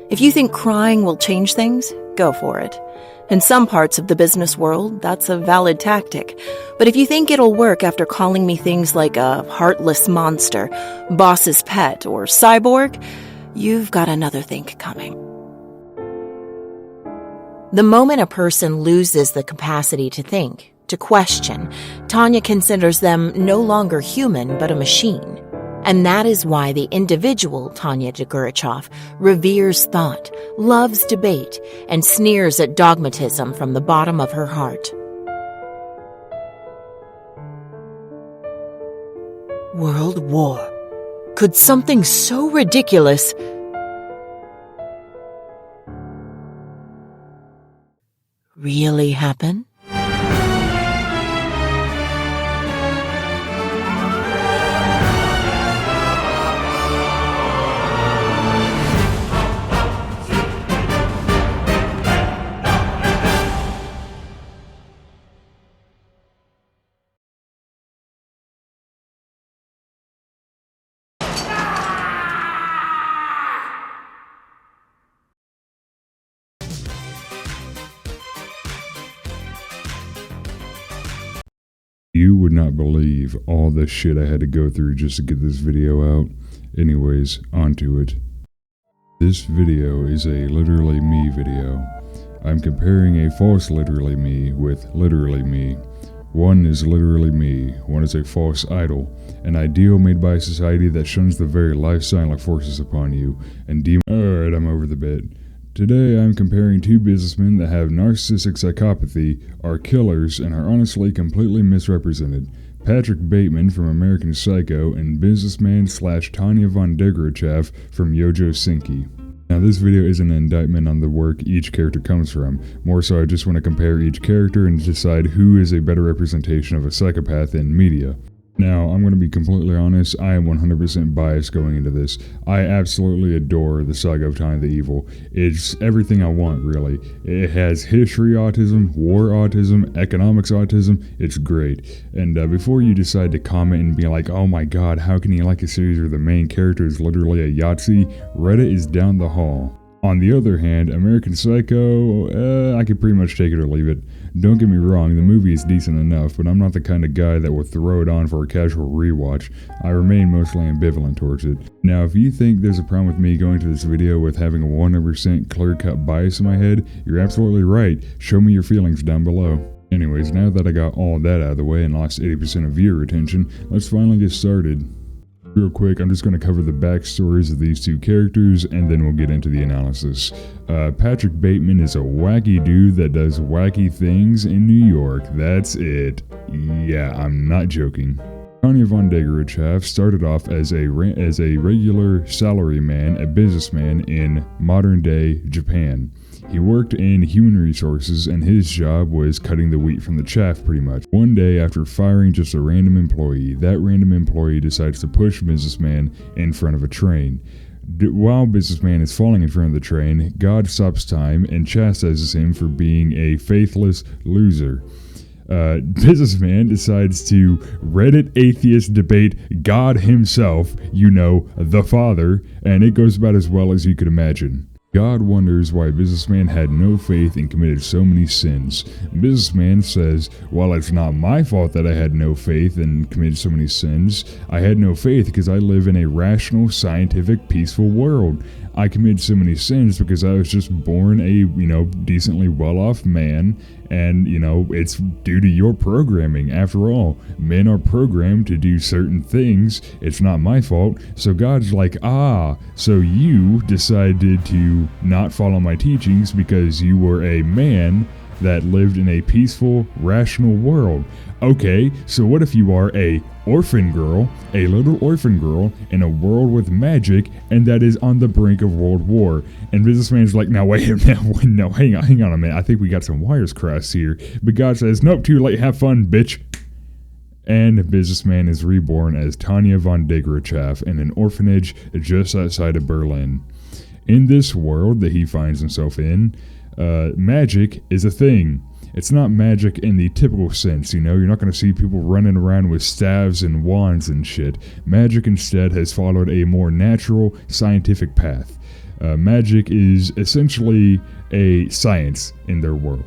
If you think crying will change things, go for it. In some parts of the business world, that's a valid tactic. But if you think it'll work after calling me things like a heartless monster, boss's pet, or cyborg, you've got another think coming. The moment a person loses the capacity to think, to question, Tanya considers them no longer human but a machine. And that is why the individual Tanya Degurichov reveres thought, loves debate, and sneers at dogmatism from the bottom of her heart. World War. Could something so ridiculous really happen? You would not believe all the shit I had to go through just to get this video out. Anyways, onto it. This video is a literally me video. I'm comparing a false literally me with literally me. One is literally me, one is a false idol, an ideal made by a society that shuns the very lifestyle it forces upon you, and Alright, I'm over the bit. Today I'm comparing two businessmen that have narcissistic psychopathy, are killers, and are honestly completely misrepresented. Patrick Bateman from American Psycho and businessman / Tanya von Degurichov from Youjo Senki. Now this video isn't an indictment on the work each character comes from, more so I just want to compare each character and decide who is a better representation of a psychopath in media. Now, I'm going to be completely honest, I am 100% biased going into this. I absolutely adore the Saga of Tanya the Evil. It's everything I want, really. It has history autism, war autism, economics autism. It's great. And before you decide to comment and be like, oh my god, how can you like a series where the main character is literally a Yahtzee? Reddit is down the hall. On the other hand, American Psycho, I could pretty much take it or leave it. Don't get me wrong, the movie is decent enough, but I'm not the kind of guy that will throw it on for a casual rewatch. I remain mostly ambivalent towards it. Now, if you think there's a problem with me going to this video with having a 100% clear-cut bias in my head, you're absolutely right. Show me your feelings down below. Anyways, now that I got all that out of the way and lost 80% of viewer attention, let's finally get started. Real quick, I'm just going to cover the backstories of these two characters, and then we'll get into the analysis. Patrick Bateman is a wacky dude that does wacky things in New York. That's it. Yeah, I'm not joking. Tanya von Degurichov started off as a regular salaryman, a businessman in modern-day Japan. He worked in human resources, and his job was cutting the wheat from the chaff pretty much. One day, after firing just a random employee, that random employee decides to push businessman in front of a train. While businessman is falling in front of the train, God stops time and chastises him for being a faithless loser. Businessman decides to Reddit atheist debate God himself, you know, the Father, and it goes about as well as you could imagine. God wonders why businessman had no faith and committed so many sins. Businessman says, well, it's not my fault that I had no faith and committed so many sins. I had no faith because I live in a rational, scientific, peaceful world. I committed so many sins because I was just born a, decently well-off man, and, it's due to your programming. After all, men are programmed to do certain things. It's not my fault. So God's like, so you decided to not follow my teachings because you were a man that lived in a peaceful, rational world. Okay, so what if you are a orphan girl, a little orphan girl, in a world with magic, and that is on the brink of World War? And businessman's like, now wait a minute, no, hang on a minute, I think we got some wires crossed here. But God says, nope, too late, have fun, bitch. And businessman is reborn as Tanya von Degurichov in an orphanage just outside of Berlin. In this world that he finds himself in, magic is a thing. It's not magic in the typical sense, you're not going to see people running around with staves and wands and shit. Magic instead has followed a more natural, scientific path. Magic is essentially a science in their world.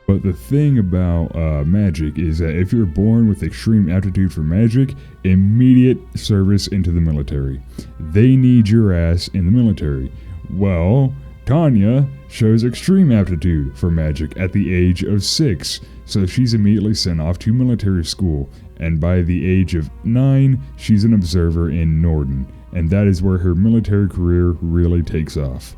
But the thing about magic is that if you're born with extreme aptitude for magic, immediate service into the military. They need your ass in the military. Well, Tanya shows extreme aptitude for magic at the age of 6, so she's immediately sent off to military school, and by the age of 9, she's an observer in Norden, and that is where her military career really takes off.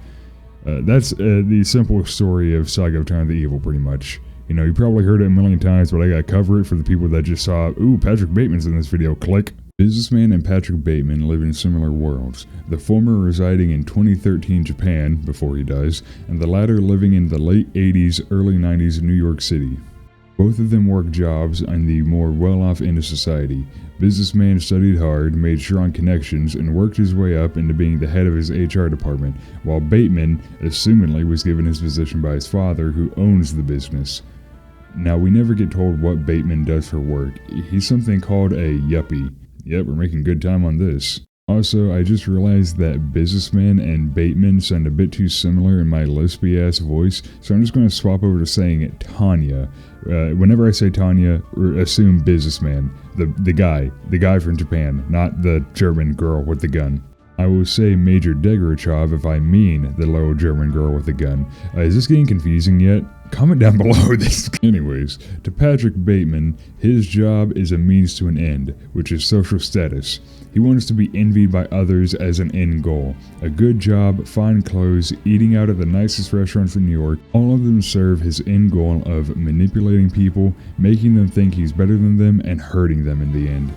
That's the simple story of Saga of Tanya the Evil, pretty much. You know, you probably heard it a million times, but I gotta cover it for the people that just saw, ooh, Patrick Bateman's in this video, click. Businessman and Patrick Bateman live in similar worlds, the former residing in 2013 Japan, before he dies, and the latter living in the late 80s, early 90s New York City. Both of them work jobs in the more well-off end of society. Businessman studied hard, made strong connections, and worked his way up into being the head of his HR department, while Bateman, assumingly, was given his position by his father, who owns the business. Now, we never get told what Bateman does for work. He's something called a yuppie. Yep, we're making good time on this. Also, I just realized that Businessman and Bateman sound a bit too similar in my lispy-ass voice, so I'm just going to swap over to saying Tanya. Whenever I say Tanya, assume Businessman, the guy from Japan, not the German girl with the gun. I will say Major Degorachov if I mean the little German girl with the gun. Is this getting confusing yet? Comment down below this. Anyways, to Patrick Bateman, his job is a means to an end, which is social status. He wants to be envied by others as an end goal. A good job, fine clothes, eating out at the nicest restaurants in New York, all of them serve his end goal of manipulating people, making them think he's better than them, and hurting them in the end.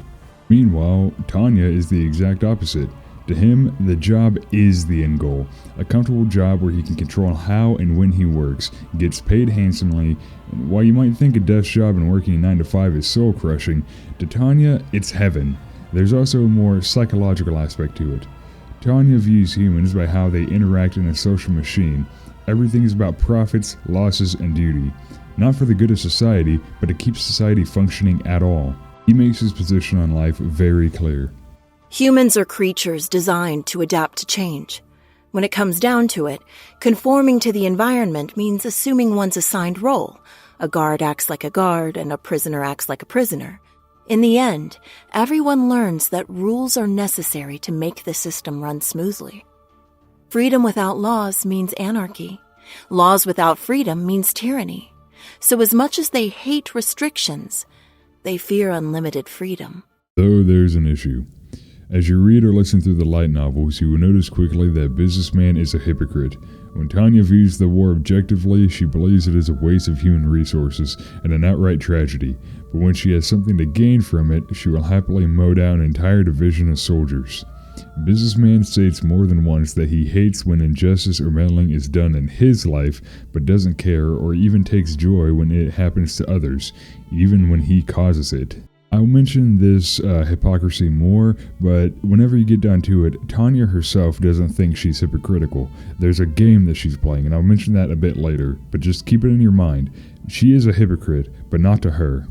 Meanwhile, Tanya is the exact opposite. To him, the job is the end goal. A comfortable job where he can control how and when he works, gets paid handsomely, and while you might think a desk job and working a 9 to 5 is soul-crushing, to Tanya, it's heaven. There's also a more psychological aspect to it. Tanya views humans by how they interact in a social machine. Everything is about profits, losses, and duty. Not for the good of society, but to keep society functioning at all. He makes his position on life very clear. Humans are creatures designed to adapt to change. When it comes down to it, conforming to the environment means assuming one's assigned role. A guard acts like a guard, and a prisoner acts like a prisoner. In the end, everyone learns that rules are necessary to make the system run smoothly. Freedom without laws means anarchy. Laws without freedom means tyranny. So as much as they hate restrictions, they fear unlimited freedom. Though there's an issue. As you read or listen through the light novels, you will notice quickly that Businessman is a hypocrite. When Tanya views the war objectively, she believes it is a waste of human resources and an outright tragedy, but when she has something to gain from it, she will happily mow down an entire division of soldiers. Businessman states more than once that he hates when injustice or meddling is done in his life, but doesn't care or even takes joy when it happens to others, even when he causes it. I'll mention this hypocrisy more, but whenever you get down to it, Tanya herself doesn't think she's hypocritical. There's a game that she's playing, and I'll mention that a bit later, but just keep it in your mind. She is a hypocrite, but not to her.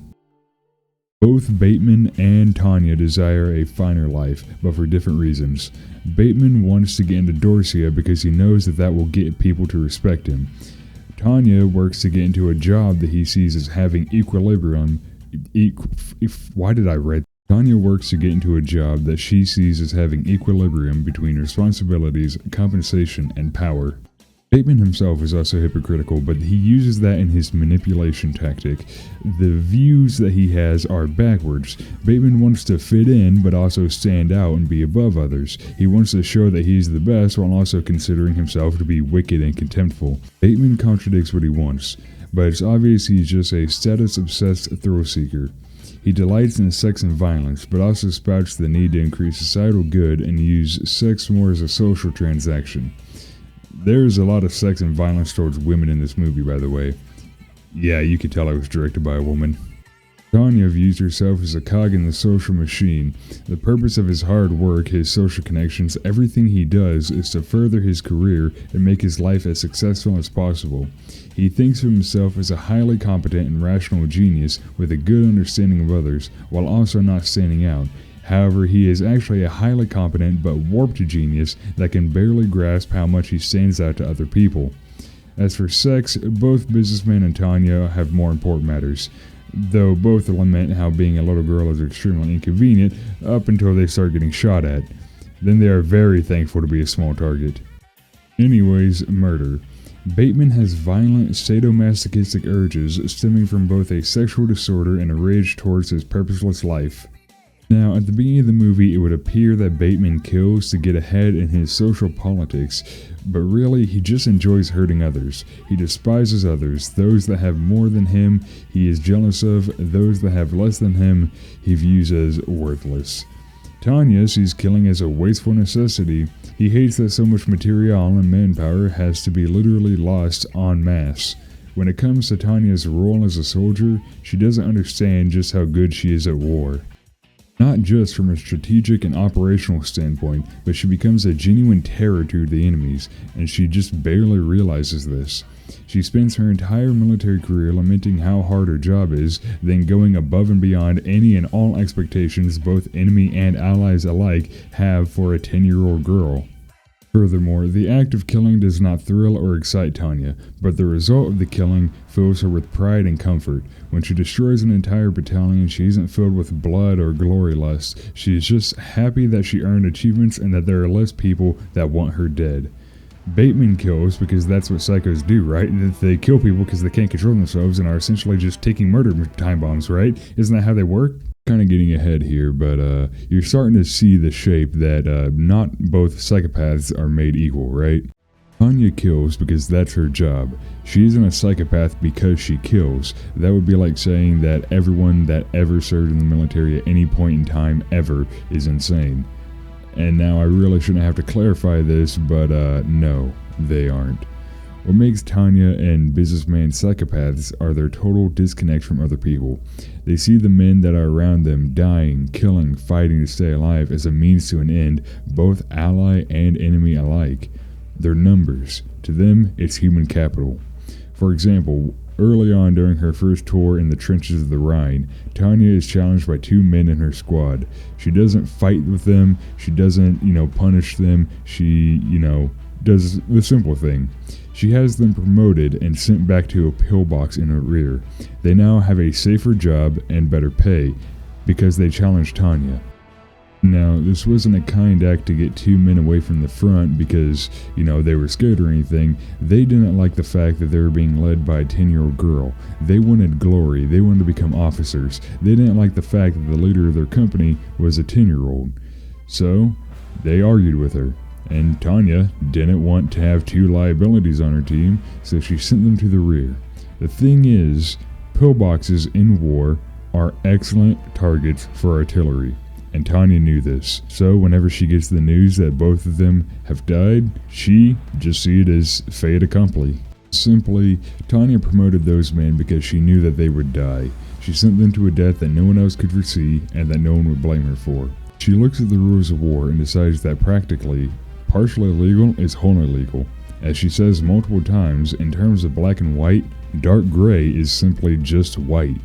Both Bateman and Tanya desire a finer life, but for different reasons. Bateman wants to get into Dorsia because he knows that will get people to respect him. Tanya works to get into a job that he sees as having equilibrium. Why did I read? Tanya works to get into a job that she sees as having equilibrium between responsibilities, compensation, and power. Bateman himself is also hypocritical, but he uses that in his manipulation tactic. The views that he has are backwards. Bateman wants to fit in, but also stand out and be above others. He wants to show that he's the best while also considering himself to be wicked and contemptful. Bateman contradicts what he wants, but it's obvious he's just a status-obsessed thrill-seeker. He delights in sex and violence, but also spouts the need to increase societal good and use sex more as a social transaction. There's a lot of sex and violence towards women in this movie, by the way. Yeah, you could tell it was directed by a woman. Tanya views herself as a cog in the social machine. The purpose of his hard work, his social connections, everything he does is to further his career and make his life as successful as possible. He thinks of himself as a highly competent and rational genius with a good understanding of others, while also not standing out. However, he is actually a highly competent but warped genius that can barely grasp how much he stands out to other people. As for sex, both businessman and Tanya have more important matters, though both lament how being a little girl is extremely inconvenient up until they start getting shot at. Then they are very thankful to be a small target. Anyways, murder. Bateman has violent sadomasochistic urges stemming from both a sexual disorder and a rage towards his purposeless life. Now, at the beginning of the movie, it would appear that Bateman kills to get ahead in his social politics, but really, he just enjoys hurting others. He despises others. Those that have more than him, he is jealous of. Those that have less than him, he views as worthless. Tanya sees killing as a wasteful necessity. He hates that so much material and manpower has to be literally lost en masse. When it comes to Tanya's role as a soldier, she doesn't understand just how good she is at war. Not just from a strategic and operational standpoint, but she becomes a genuine terror to the enemies, and she just barely realizes this. She spends her entire military career lamenting how hard her job is, then going above and beyond any and all expectations both enemy and allies alike have for a 10-year-old girl. Furthermore, the act of killing does not thrill or excite Tanya, but the result of the killing fills her with pride and comfort. When she destroys an entire battalion, she isn't filled with blood or glory lust. She is just happy that she earned achievements and that there are less people that want her dead. Bateman kills because that's what psychos do, right? They kill people because they can't control themselves and are essentially just taking murder time bombs, right? Isn't that how they work? Kind of getting ahead here, but you're starting to see the shape that not both psychopaths are made equal, right? Tanya kills because that's her job. She isn't a psychopath because she kills. That would be like saying that everyone that ever served in the military at any point in time ever is insane. And now I really shouldn't have to clarify this, but no, they aren't. What makes Tanya and businessman psychopaths are their total disconnect from other people. They see the men that are around them dying, killing, fighting to stay alive as a means to an end, both ally and enemy alike. They're numbers. To them, it's human capital. For example, early on during her first tour in the trenches of the Rhine, Tanya is challenged by two men in her squad. She doesn't fight with them, she doesn't, punish them, she, does the simple thing. She has them promoted and sent back to a pillbox in her rear. They now have a safer job and better pay because they challenged Tanya. Now, this wasn't a kind act to get two men away from the front because, they were scared or anything. They didn't like the fact that they were being led by a 10-year-old girl. They wanted glory. They wanted to become officers. They didn't like the fact that the leader of their company was a 10-year-old. So, they argued with her. And Tanya didn't want to have two liabilities on her team, so she sent them to the rear. The thing is, pillboxes in war are excellent targets for artillery, and Tanya knew this. So whenever she gets the news that both of them have died, she just sees it as fait accompli. Simply, Tanya promoted those men because she knew that they would die. She sent them to a death that no one else could foresee and that no one would blame her for. She looks at the rules of war and decides that practically, partially legal is wholly legal. As she says multiple times, in terms of black and white, dark gray is simply just white.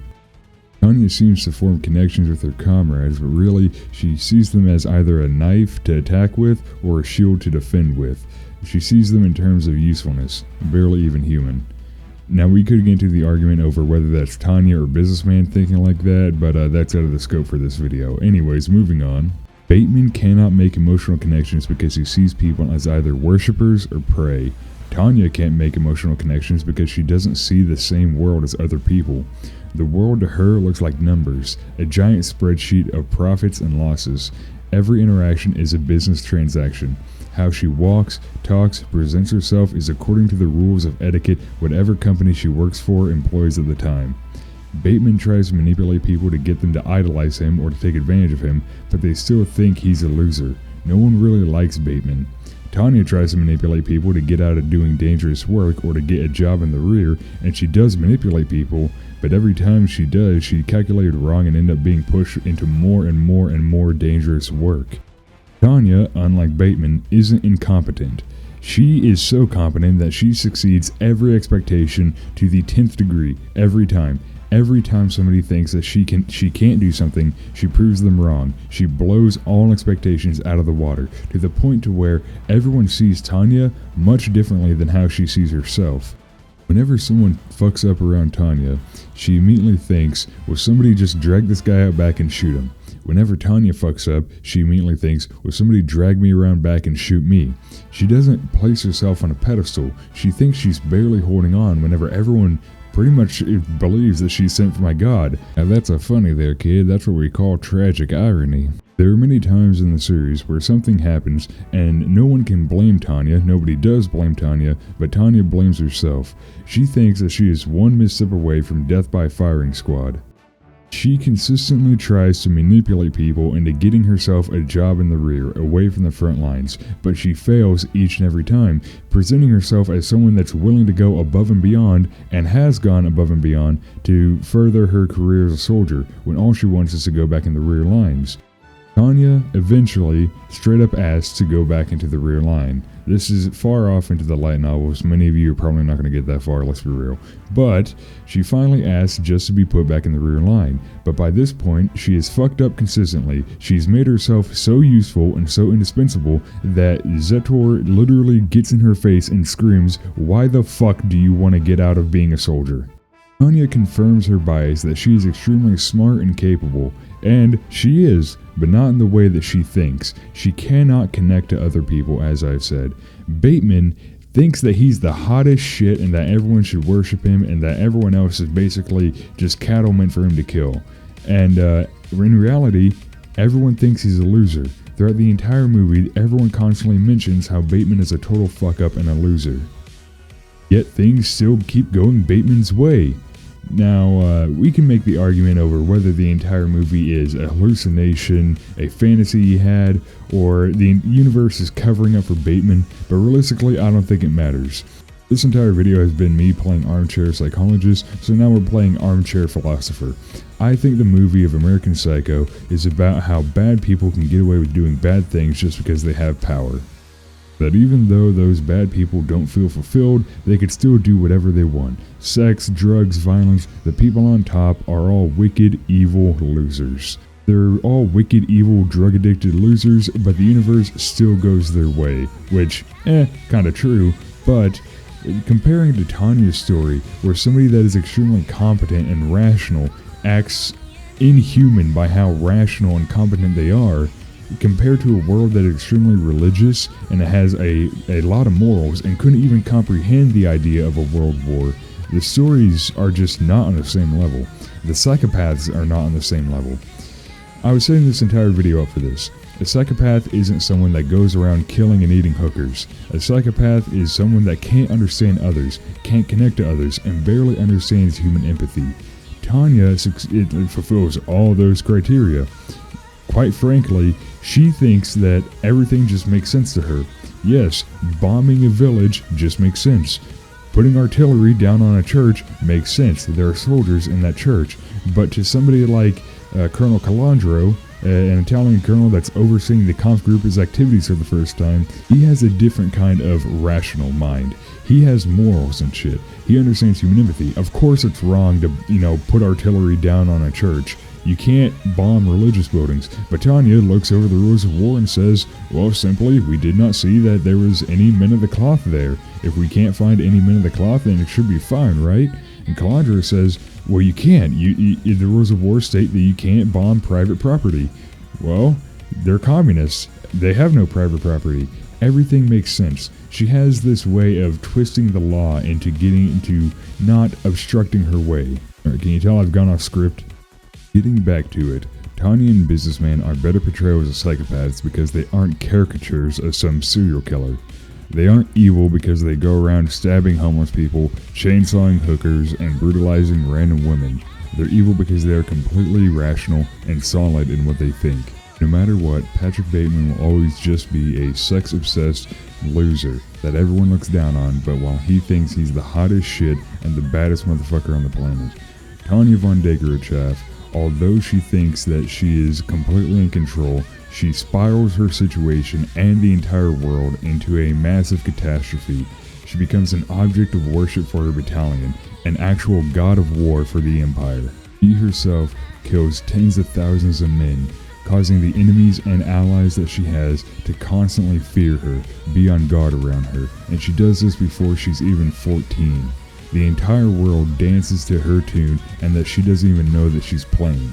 Tanya seems to form connections with her comrades, but really, she sees them as either a knife to attack with or a shield to defend with. She sees them in terms of usefulness, barely even human. Now, we could get into the argument over whether that's Tanya or businessman thinking like that, but that's out of the scope for this video. Anyways, moving on. Bateman cannot make emotional connections because he sees people as either worshippers or prey. Tanya can't make emotional connections because she doesn't see the same world as other people. The world to her looks like numbers, a giant spreadsheet of profits and losses. Every interaction is a business transaction. How she walks, talks, presents herself is according to the rules of etiquette whatever company she works for employs at the time. Bateman tries to manipulate people to get them to idolize him or to take advantage of him, but they still think he's a loser. No one really likes Bateman. Tanya tries to manipulate people to get out of doing dangerous work or to get a job in the rear, and she does manipulate people, but every time she does, she calculated wrong and ends up being pushed into more and more and more dangerous work. Tanya, unlike Bateman, isn't incompetent. She is so competent that she succeeds every expectation to the 10th degree every time. Every time somebody thinks that she can't do something, she proves them wrong. She blows all expectations out of the water, to the point to where everyone sees Tanya much differently than how she sees herself. Whenever someone fucks up around Tanya, she immediately thinks, will somebody just drag this guy out back and shoot him? Whenever Tanya fucks up, she immediately thinks, will somebody drag me around back and shoot me? She doesn't place herself on a pedestal. She thinks she's barely holding on whenever everyone pretty much believes that she's sent from my God. Now that's a funny there, kid. That's what we call tragic irony. There are many times in the series where something happens and no one can blame Tanya. Nobody does blame Tanya, but Tanya blames herself. She thinks that she is one misstep away from death by firing squad. She consistently tries to manipulate people into getting herself a job in the rear, away from the front lines, but she fails each and every time, presenting herself as someone that's willing to go above and beyond, and has gone above and beyond, to further her career as a soldier, when all she wants is to go back in the rear lines. Tanya eventually straight up asks to go back into the rear line. This is far off into the light novels. Many of you are probably not going to get that far, let's be real. But she finally asks just to be put back in the rear line. But by this point, she is fucked up consistently. She's made herself so useful and so indispensable that Zetor literally gets in her face and screams, "Why the fuck do you want to get out of being a soldier?" Tanya confirms her bias that she is extremely smart and capable, and she is, but not in the way that she thinks. She cannot connect to other people, as I've said. Bateman thinks that he's the hottest shit and that everyone should worship him and that everyone else is basically just cattle meant for him to kill. And in reality, everyone thinks he's a loser. Throughout the entire movie, everyone constantly mentions how Bateman is a total fuck up and a loser. Yet things still keep going Bateman's way. Now, we can make the argument over whether the entire movie is a hallucination, a fantasy he had, or the universe is covering up for Bateman, but realistically, I don't think it matters. This entire video has been me playing armchair psychologist, so now we're playing armchair philosopher. I think the movie of American Psycho is about how bad people can get away with doing bad things just because they have power. That even though those bad people don't feel fulfilled, they could still do whatever they want. Sex, drugs, violence, the people on top are all wicked, evil losers. They're all wicked, evil, drug-addicted losers, but the universe still goes their way. Which, kinda true, but comparing to Tanya's story, where somebody that is extremely competent and rational acts inhuman by how rational and competent they are, compared to a world that is extremely religious and it has a lot of morals and couldn't even comprehend the idea of a world war, the stories are just not on the same level. The psychopaths are not on the same level. I was setting this entire video up for this. A psychopath isn't someone that goes around killing and eating hookers. A psychopath is someone that can't understand others, can't connect to others, and barely understands human empathy. Tanya fulfills all those criteria. Quite frankly, she thinks that everything just makes sense to her. Yes, bombing a village just makes sense. Putting artillery down on a church makes sense. There are soldiers in that church. But to somebody like Colonel Calandro, an Italian colonel that's overseeing the Kampfgrupp's activities for the first time, he has a different kind of rational mind. He has morals and shit. He understands human empathy. Of course it's wrong to, put artillery down on a church. You can't bomb religious buildings. But Tanya looks over the rules of war and says, well, simply, we did not see that there was any men of the cloth there. If we can't find any men of the cloth, then it should be fine, right? And Calandra says, well, you can't. The rules of war state that you can't bomb private property. Well, they're communists. They have no private property. Everything makes sense. She has this way of twisting the law into getting into not obstructing her way. Alright, can you tell I've gone off script? Getting back to it, Tanya and Businessman are better portrayed as psychopaths because they aren't caricatures of some serial killer. They aren't evil because they go around stabbing homeless people, chainsawing hookers, and brutalizing random women. They're evil because they are completely rational and solid in what they think. No matter what, Patrick Bateman will always just be a sex-obsessed loser that everyone looks down on, but while he thinks he's the hottest shit and the baddest motherfucker on the planet. Tanya von Degerochaff, although she thinks that she is completely in control, she spirals her situation and the entire world into a massive catastrophe. She becomes an object of worship for her battalion, an actual god of war for the Empire. She herself kills tens of thousands of men, causing the enemies and allies that she has to constantly fear her, be on guard around her, and she does this before she's even 14. The entire world dances to her tune, and that she doesn't even know that she's playing.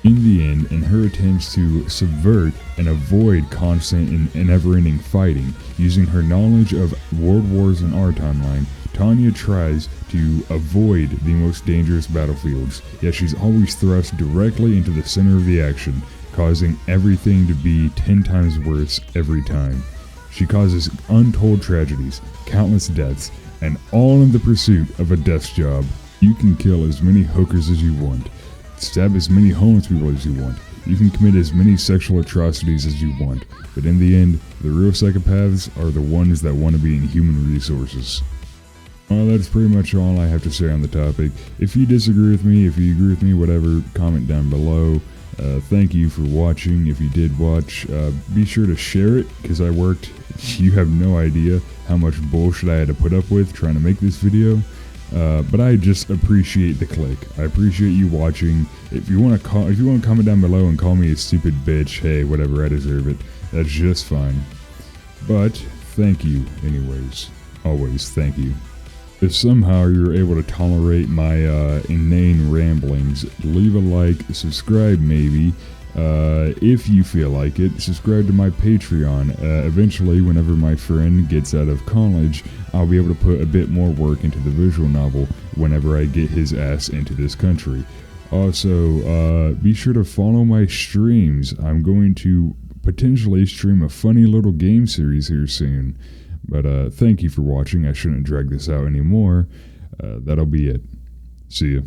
In the end, in her attempts to subvert and avoid constant and never-ending fighting, using her knowledge of world wars in our timeline, Tanya tries to avoid the most dangerous battlefields, yet she's always thrust directly into the center of the action, causing everything to be 10 times worse every time. She causes untold tragedies, countless deaths, and all in the pursuit of a desk job. You can kill as many hookers as you want, stab as many homeless people as you want, you can commit as many sexual atrocities as you want, but in the end, the real psychopaths are the ones that want to be in human resources. Well, that's pretty much all I have to say on the topic. If you disagree with me, if you agree with me, whatever, comment down below. Thank you for watching. If you did watch, be sure to share it, because I worked, you have no idea how much bullshit I had to put up with trying to make this video. But I just appreciate the click. I appreciate you watching. If you want to comment down below and call me a stupid bitch, hey, whatever, I deserve it. That's just fine. But thank you anyways. Always thank you. If somehow you're able to tolerate my inane ramblings, leave a like, subscribe maybe, if you feel like it. Subscribe to my Patreon. Eventually, whenever my friend gets out of college, I'll be able to put a bit more work into the visual novel whenever I get his ass into this country. Also, be sure to follow my streams. I'm going to potentially stream a funny little game series here soon. But thank you for watching. I shouldn't drag this out anymore. That'll be it. See ya.